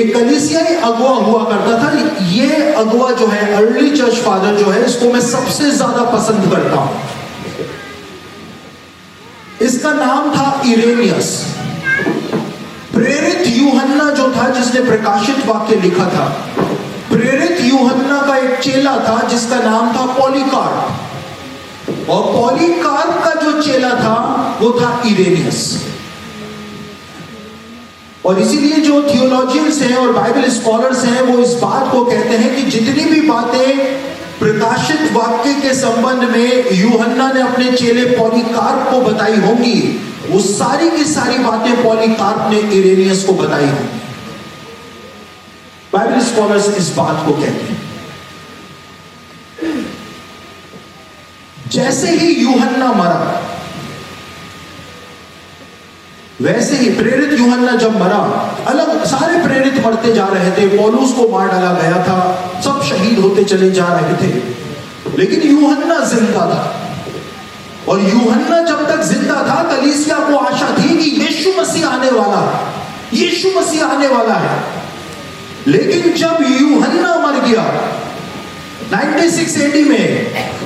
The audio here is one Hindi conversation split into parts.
एक कलीसियाई अगुआ हुआ करता था। ये अगुआ जो है, अर्ली चर्च फादर जो है, इसको मैं सबसे ज्यादा पसंद करता हूं। इसका नाम था इरेनियस। प्रेरित यूहन्ना जो था, जिसने प्रकाशित वाक्य लिखा था, प्रेरित यूहन्ना का एक चेला था जिसका नाम था पॉलीकार्प, और पॉलीकार्प का जो चेला था वो था इरेनियस। और इसीलिए जो थियोलॉजियंस हैं और बाइबल स्कॉलर्स हैं वो इस बात को कहते हैं कि जितनी भी बातें प्रकाशित वाक्य के संबंध में यूहन्ना ने अपने चेले पॉलीकार्प को बताई होंगी, वो सारी की सारी बातें पॉलीकार्प ने इरेनियस को बताई होंगी। बाइबल स्कॉलर्स इस बात को कहते हैं। जैसे ही यूहन्ना मरा, वैसे ही प्रेरित यूहन्ना जब मरा, अलग सारे प्रेरित मरते जा रहे थे, पौलुस को मार डाला गया था, सब शहीद होते चले जा रहे थे, लेकिन यूहन्ना जिंदा था। और यूहन्ना जब तक जिंदा था, कलीसिया को आशा थी कि यीशु मसीह आने वाला है, यीशु मसीह आने वाला है। लेकिन जब यूहन्ना मर गया 96 AD में,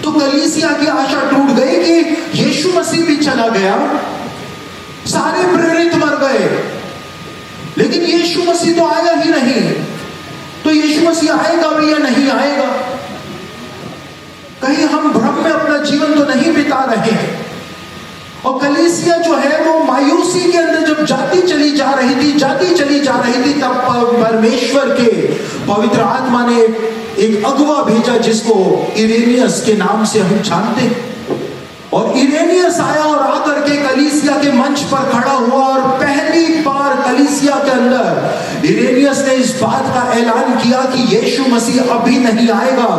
तो कलीसिया की आशा टूट गई कि यीशु मसीह भी चला गया, सारे प्रेरित मर गए, लेकिन यीशु मसीह तो आया ही नहीं। तो यीशु मसीह आएगा भी या नहीं आएगा? कहीं हम भ्रम में अपना जीवन तो नहीं बिता रहे हैं? और कलीसिया जो है वो मायूसी के अंदर जब जाती चली जा रही थी, तब परमेश्वर के पवित्र आत्मा ने एक अगुवा भेजा जिसको इरेनियस के नाम से हम जानते हैं। और इरेनियस आया और आकर के कलीसिया के मंच पर खड़ा हुआ, और पहली बार कलीसिया के अंदर इरेनियस ने इस बात का ऐलान किया कि यीशु मसीह अभी नहीं आएगा,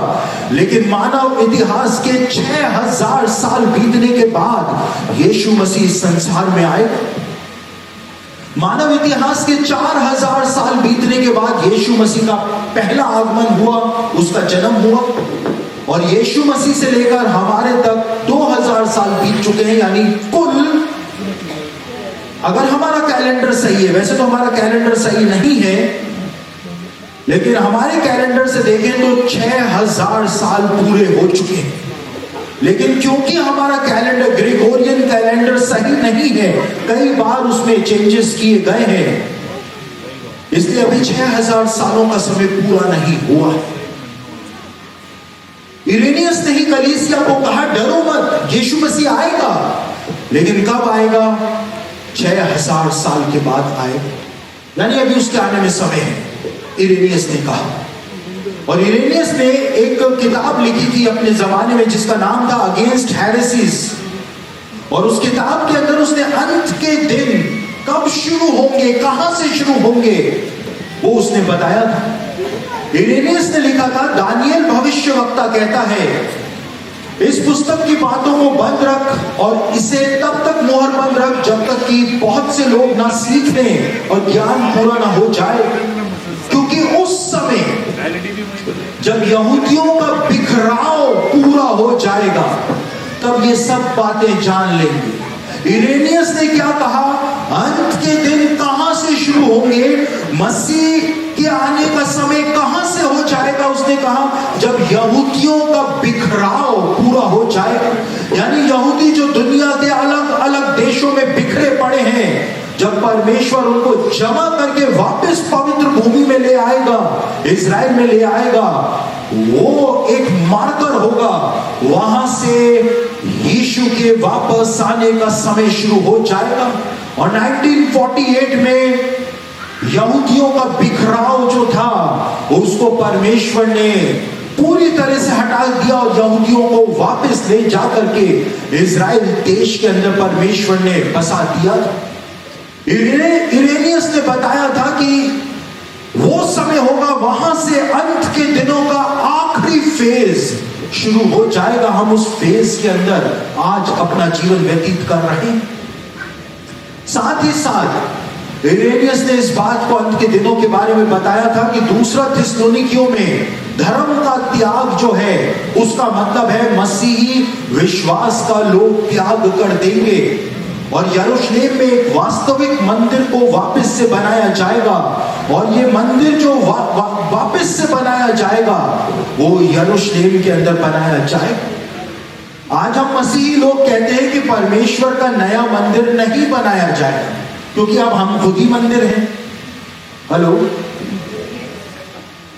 लेकिन मानव इतिहास के 6000 साल बीतने के बाद यीशु मसीह इस संसार में आएगा। मानव इतिहास के 4000 साल बीतने के बाद यीशु मसीह का पहला आगमन हुआ, उसका जन्म हुआ, और यीशु मसीह से लेकर हमारे तक 2000 साल बीत चुके हैं। यानी कुल, अगर हमारा कैलेंडर सही है, वैसे तो हमारा कैलेंडर सही नहीं है, लेकिन हमारे कैलेंडर से देखें तो 6000 साल पूरे हो चुके हैं। लेकिन क्योंकि हमारा कैलेंडर, ग्रेगोरियन कैलेंडर सही नहीं है, कई बार उसमें चेंजेस किए गए हैं, इसलिए अभी 6000 सालों का समय पूरा नहीं हुआ है। इरेनियस ने ही कलीसिया को कहा, डरो मत, यीशु मसीह आएगा, लेकिन कब आएगा? 6000 साल के बाद आएगा, यानी अभी उसके आने में समय है, इरेनियस ने कहा। और इरेनियस ने एक किताब लिखी थी अपने जमाने में जिसका नाम था अगेंस्ट हेरेसीज, और उस किताब के अंदर उसने अंत के दिन कब शुरू होंगे, कहां से शुरू होंगे, वो उसने बताया था। इरेनियस ने लिखा था, दानियल भविष्यवक्ता कहता है, इस पुस्तक की बातों को बंद रख और इसे तब तक मोहर बंद रख जब तक कि बहुत से लोग ना सीख लें और ज्ञान पूरा ना हो जाए, क्योंकि उस समय जब यहूदियों का बिखराव पूरा हो जाएगा तब ये सब बातें जान लेंगे। इरेनियस ने क्या कहा? अंत के दिन कहां से शुरू होंगे, मसीह के आने का समय कहां से हो जाएगा? उसने कहा जब यहूदियों का बिखराव पूरा हो जाएगा, यानी यहूदी जो दुनिया के अलग अलग देशों में बिखरे पड़े हैं, जब परमेश्वर उनको जमा करके वापस पवित्र भूमि में ले आएगा, इज़राइल में ले आएगा, वो एक मार्कर होगा, वहां से यीशु के वापस आने का समय शुरू हो जाएगा। और 1948 में यहूदियों का बिखराव जो था उसको परमेश्वर ने पूरी तरह से हटा दिया और यहूदियों को वापस ले जाकर के इज़राइल देश के अंदर परमेश्वर ने बसा दिया। इरेनियस ने बताया था कि वो समय होगा, वहां से अंत के दिनों का आखिरी फेज शुरू हो जाएगा। हम उस फेज के अंदर आज अपना जीवन व्यतीत कर रहे हैं। साथ ही साथ इरेनियस ने इस बात को अंत के दिनों के बारे में बताया था कि दूसरा थिस्सलुनीकियों में धर्म का त्याग जो है उसका मतलब है मसीही विश्वास का लोग त्याग कर देंगे और यरूशलेम में एक वास्तविक मंदिर को वापस से बनाया जाएगा और ये मंदिर जो वापस से बनाया जाएगा वो यरूशलेम के अंदर बनाया जाएगा। आज हम मसीही लोग कहते हैं कि परमेश्वर का नया मंदिर नहीं बनाया जाएगा, क्योंकि अब हम खुद ही मंदिर हैं। हेलो,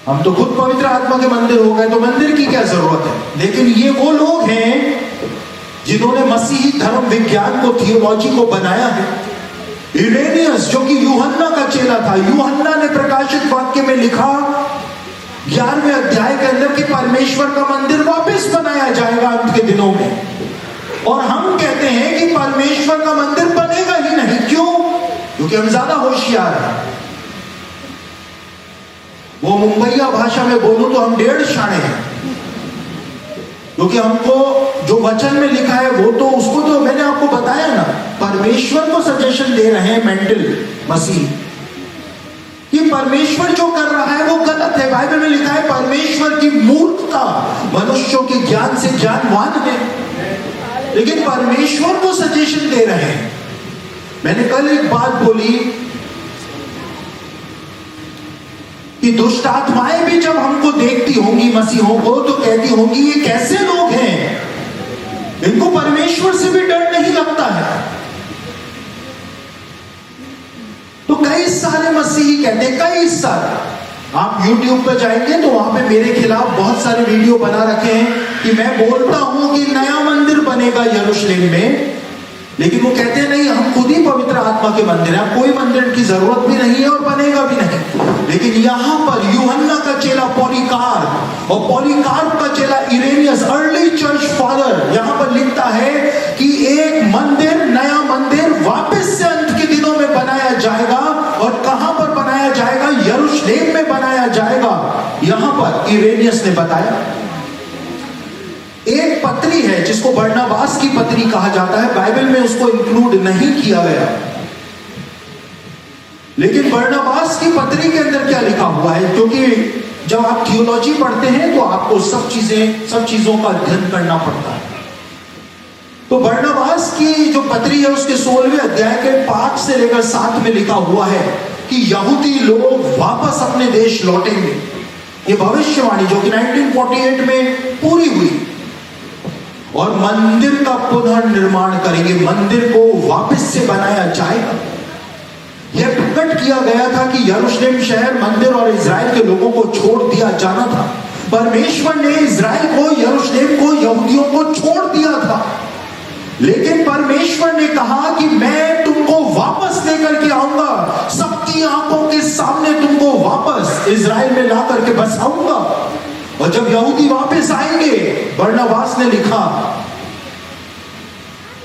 हम तो खुद पवित्र आत्मा के मंदिर हो गए, तो मंदिर की क्या जरूरत है। लेकिन ये वो लोग हैं जिन्होंने मसीही धर्म विज्ञान को, थियोलॉजी को बनाया है। इरेनियस जो कि यूहन्ना का चेला था, यूहन्ना ने प्रकाशित वाक्य में लिखा 11वें अध्याय के अंदर कि परमेश्वर का मंदिर वापस बनाया जाएगा अंत के दिनों में। और हम कहते हैं कि परमेश्वर का मंदिर बनेगा ही नहीं। क्यों? क्योंकि हम ज्यादा होशियार हैं। वो मुंबईया भाषा में बोलूं तो हम 1.5 शाणे हैं, क्योंकि हमको जो वचन में लिखा है वो तो, उसको तो मैंने आपको बताया ना, परमेश्वर को सजेशन दे रहे हैं मेंटल मसीह कि परमेश्वर जो कर रहा है वो गलत है। बाइबल में लिखा है परमेश्वर की मूर्खता मनुष्यों के ज्ञान से ज्ञानवान है, लेकिन परमेश्वर को सजेशन दे रहे हैं। मैंने कल एक बात बोली कि दुष्ट आत्माएं भी जब हमको देखती होंगी मसीहों को तो कहती होंगी ये कैसे लोग हैं, इनको परमेश्वर से भी डर नहीं लगता है। तो कई सारे मसीही कहते हैं, कई सारे, आप YouTube पे जाएंगे तो वहां पे मेरे खिलाफ बहुत सारे वीडियो बना रखे हैं कि मैं बोलता हूं कि नया मंदिर बनेगा यरूशलेम में, लेकिन वो कहते हैं नहीं, हम खुद ही पवित्र आत्मा के मंदिर हैं, कोई मंदिर की जरूरत भी नहीं है और बनेगा भी नहीं। लेकिन यहां पर यूहन्ना का चेला पॉलीकार्प और पॉलीकार्प का चेला इरेनियस, अर्ली चर्च फादर, यहां पर लिखता है कि एक मंदिर, नया मंदिर वापस से अंत के दिनों में बनाया जाएगा। और कहां पर बनाया जाएगा? यरूशलेम में बनाया जाएगा। यहां पर इरेनियस ने बताया एक पत्री है जिसको बरनबास की पत्री कहा जाता है, बाइबल में उसको इंक्लूड नहीं किया गया, लेकिन बरनबास की पत्री के अंदर क्या लिखा हुआ है, क्योंकि जब आप थियोलॉजी पढ़ते हैं तो आपको सब चीजों का अध्ययन करना पड़ता है। तो बरनबास की जो पत्री है उसके 16वें अध्याय के 5 से लेकर 7 में लिखा हुआ है कि यहूदी लोग वापस अपने देश लौटेंगे। ये भविष्यवाणी जो कि 1948 में पूरी हुई, और मंदिर का पुनर्निर्माण करेंगे, मंदिर को वापस से बनाया जाएगा। यह प्रकट किया गया था कि यरूशलेम शहर, मंदिर और इजराइल के लोगों को छोड़ दिया जाना था। परमेश्वर ने इजराइल को, यरूशलेम को, यहूदियों को छोड़ दिया था, लेकिन परमेश्वर ने कहा कि मैं तुमको वापस लेकर के आऊंगा, सबकी आंखों के सामने तुमको वापस इजराइल में ला करके बसाऊंगा। और जब यहूदी वापस आएंगे, बरनबास ने लिखा,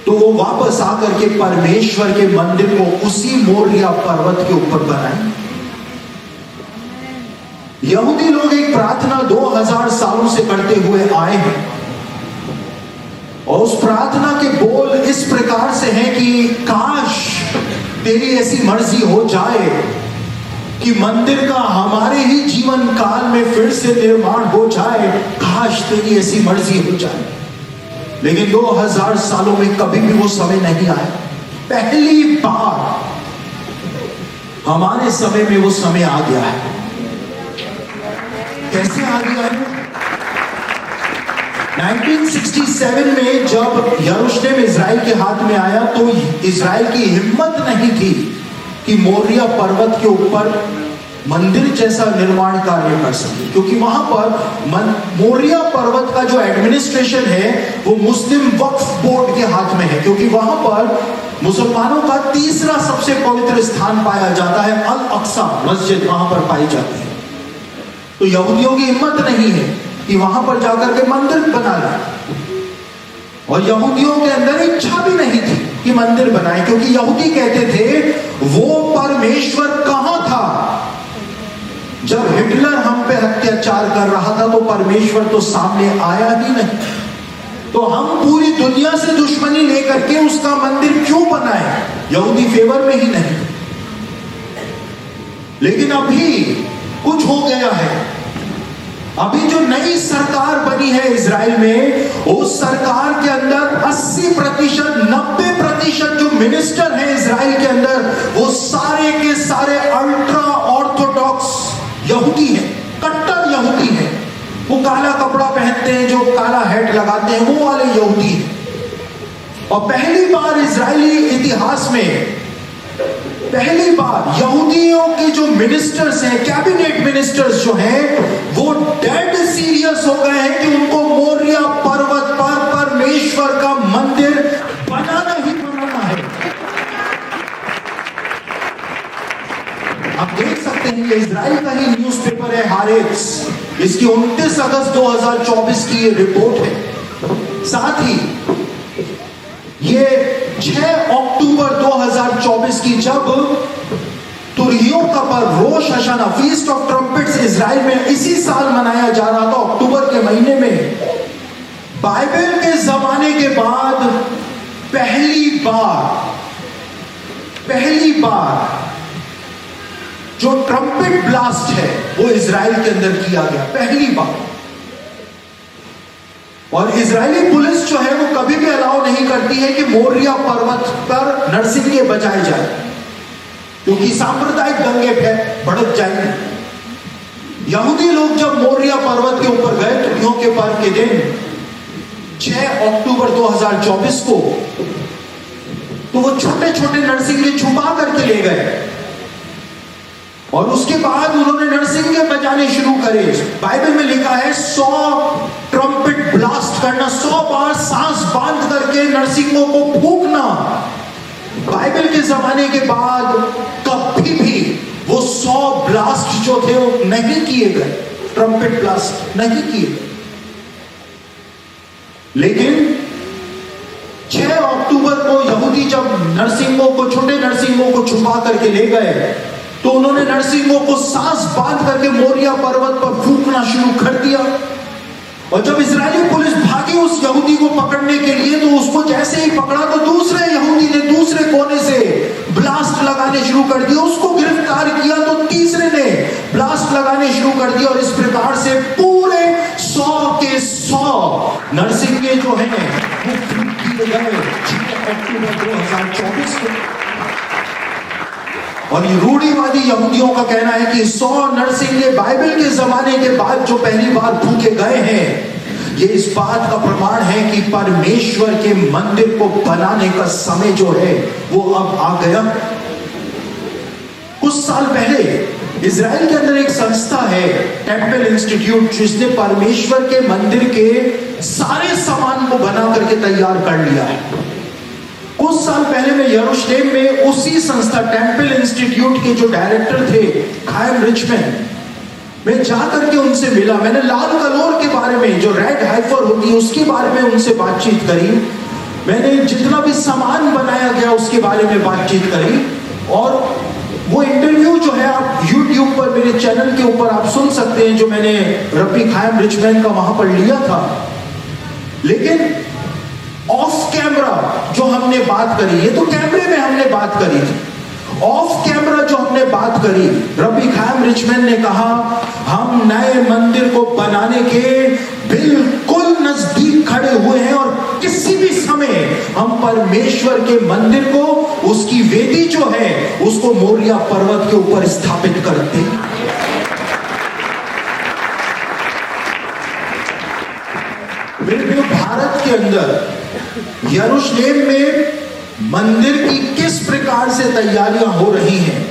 तो वो वापस आकर के परमेश्वर के मंदिर को उसी मोरिया पर्वत के ऊपर बनाएंगे। यहूदी लोग एक प्रार्थना 2000 सालों से करते हुए आए हैं, और उस प्रार्थना के बोल इस प्रकार से हैं कि काश तेरी ऐसी मर्जी हो जाए कि मंदिर का हमारे ही जीवन काल में फिर से निर्माण हो जाए। काश तेरी ऐसी मर्जी हो जाए। लेकिन 2000 सालों में कभी भी वो समय नहीं आया। पहली बार हमारे समय में वो समय आ गया है। कैसे आ गया है? 1967 में जब यरूशलेम इजराइल के हाथ में आया तो इजराइल की हिम्मत नहीं थी कि मोरिया पर्वत के ऊपर मंदिर जैसा निर्माण कार्य कर सके, क्योंकि वहां पर मोरिया पर्वत का जो एडमिनिस्ट्रेशन है वो मुस्लिम वक्फ बोर्ड के हाथ में है, क्योंकि वहां पर मुसलमानों का तीसरा सबसे पवित्र स्थान पाया जाता है, अल अक्सा मस्जिद वहां पर पाई जाती है। तो यहूदियों की हिम्मत नहीं है कि वहां पर जाकर के मंदिर बना ले, और यहूदियों के अंदर इच्छा भी नहीं थी कि मंदिर बनाए, क्योंकि यहूदी कहते थे वो परमेश्वर कहां था? जब हिटलर हम पे अत्याचार कर रहा था तो परमेश्वर तो सामने आया ही नहीं, तो हम पूरी दुनिया से दुश्मनी लेकर के उसका मंदिर क्यों बनाए? यहूदी फेवर में ही नहीं। लेकिन अभी कुछ हो गया है। अभी जो नई सरकार बनी है इजराइल में, उस सरकार के अंदर 80%, 90% जो मिनिस्टर हैं इजराइल के अंदर, वो सारे के सारे अल्ट्रा ऑर्थोडॉक्स यहूदी हैं, कट्टर यहूदी हैं। वो काला कपड़ा पहनते हैं, जो काला हैट लगाते हैं, वो वाले यहूदी हैं। और पहली बार इजरायली इतिहास में पहली बार यहूदियों के जो मिनिस्टर्स हैं, कैबिनेट मिनिस्टर्स जो हैं, वो डेड सीरियस हो गए हैं कि उनको मोरिया पर्वत पर परमेश्वर का मंदिर बनाना ही बनाना है। आप देख सकते हैं, ये इजराइल का ही न्यूज़पेपर है हारेट्स, इसकी 29 अगस्त 2024 की ये रिपोर्ट है। साथ ही ये 6 अक्टूबर 2024 की, जब तुरहियों का पर्व रोश हशाना, फीस्ट ऑफ ट्रम्पेट्स इजराइल में इसी साल मनाया जा रहा था, अक्टूबर के महीने में। बाइबल के जमाने के बाद पहली बार जो ट्रम्पेट ब्लास्ट है वो इजराइल के अंदर किया गया, पहली बार। और इजरायली पुलिस जो है वो कभी भी अलाउ नहीं करती है कि मोरिया पर्वत पर नरसिंगे बजाए जाए, क्योंकि सांप्रदायिक दंगे भड़क जाएंगे। यहूदी लोग जब मोरिया पर्वत के ऊपर गए तुरहियों के पर्व के दिन 6 अक्टूबर 2024 को, तो वो छोटे छोटे नरसिंगे छुपा करके ले गए और उसके बाद उन्होंने नरसिंगे बजाने शुरू करे। बाइबल में लिखा है 100 ट्रम्पेट ब्लास्ट करना, 100 बार सांस बांध करके नरसिंगों को फूंकना। बाइबल के जमाने के बाद कभी भी वो 100 ब्लास्ट जो थे वो नहीं किए गए, ट्रम्पेट ब्लास्ट नहीं किए गए। लेकिन 6 अक्टूबर को यहूदी जब नरसिंगों को, छोटे नरसिंगों को छुपा करके ले गए, तो उन्होंने नरसिंगों को सांस बांध करके मोरिया पर्वत पर फूंकना शुरू कर दिया। और जब इजरायली पुलिस भागी उस यहूदी को पकड़ने के लिए, तो उसको जैसे ही पकड़ा तो दूसरे यहूदी ने दूसरे कोने से ब्लास्ट लगाने शुरू कर दिया। उसको गिरफ्तार किया तो तीसरे ने ब्लास्ट लगाने शुरू कर दिया। और इस प्रकार से पूरे 100 के 100 नरसिंगे जो हैं वो फूंक दिए गए 6 अक्टूबर 2024 को। और ये रूढ़िवादी यहूदियों का कहना है कि 100 नरसिंगे बाइबल के जमाने के बाद जो पहली बार फूके गए हैं, ये इस बात का प्रमाण है कि परमेश्वर के मंदिर को बनाने का समय जो है वो अब आ गया। कुछ साल पहले इजराइल के अंदर एक संस्था है, टेम्पल इंस्टीट्यूट, जिसने परमेश्वर के मंदिर के सारे सामान को बना करके तैयार कर लिया है। कुछ साल पहले मैं यरूशलेम में उसी संस्था टेम्पल इंस्टीट्यूट के जो डायरेक्टर थे, खायम रिचमैन, मैं जाकर के उनसे मिला। मैंने लाल कलोर के बारे में, जो रेड हाइफर होती है, उसके बारे में उनसे बातचीत करी। मैंने जितना भी सामान बनाया गया उसके बारे में बातचीत करी। और वो इंटरव्यू जो है आप YouTube पर मेरे चैनल के ऊपर आप सुन सकते हैं, जो मैंने रब्बी खायम रिचमैन का वहां पर लिया था। लेकिन ऑफ कैमरा जो हमने बात करी, ये तो कैमरे में हमने बात करी थी, ऑफ कैमरा जो हमने बात करी, रब्बी खायम रिचमैन ने कहा हम नए मंदिर को बनाने के बिल्कुल नजदीक खड़े हुए हैं और किसी भी समय हम परमेश्वर के मंदिर को, उसकी वेदी जो है उसको मोरिया पर्वत के ऊपर स्थापित करते हैं। भारत के अंदर यरूशलेम में मंदिर की किस प्रकार से तैयारियां हो रही हैं,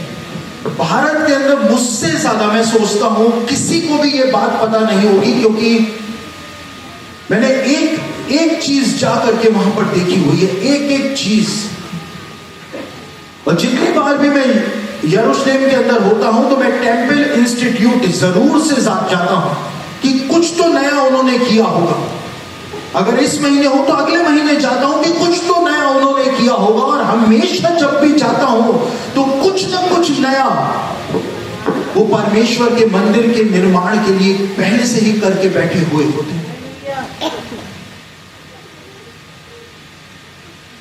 भारत के अंदर मुझसे ज्यादा मैं सोचता हूं किसी को भी यह बात पता नहीं होगी, क्योंकि मैंने एक चीज जाकर के वहां पर देखी हुई है, एक चीज। और जितनी बार भी मैं यरूशलेम के अंदर होता हूं तो मैं टेम्पल इंस्टीट्यूट जरूर से जाता हूं कि कुछ तो नया उन्होंने किया होगा। अगर इस महीने हो तो अगले महीने जाता हूं कि कुछ तो नया उन्होंने किया होगा। और हमेशा जब भी जाता हूं तो कुछ ना कुछ नया वो परमेश्वर के मंदिर के निर्माण के लिए पहले से ही करके बैठे हुए होते हैं।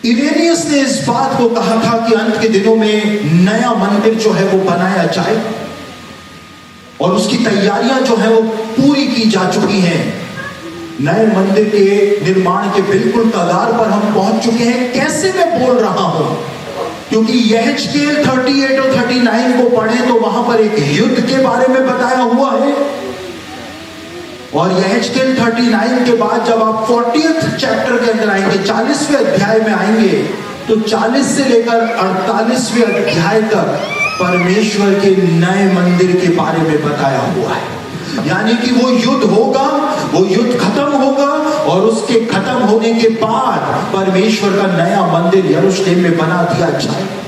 इरेनियस ने इस बात को कहा था कि अंत के दिनों में नया मंदिर जो है वो बनाया जाए, और उसकी तैयारियां जो है वो पूरी की जा चुकी हैं। नए मंदिर के निर्माण के बिल्कुल कगार पर हम पहुंच चुके हैं। कैसे मैं बोल रहा हूं? क्योंकि यहेजकेल 38 और 39 को पढ़ें तो वहां पर एक युद्ध के बारे में बताया हुआ है। और यहेजकेल 39 के बाद जब आप 40th चैप्टर के अंदर आएंगे, 40वें अध्याय में आएंगे, तो 40 से लेकर 48वें अध्याय तक परमेश्वर के नए मंदिर के बारे में बताया हुआ है। यानी कि वो युद्ध होगा, वो युद्ध खत्म होगा और उसके खत्म होने के बाद परमेश्वर का नया मंदिर यरूशलेम में बना दिया जाएगा।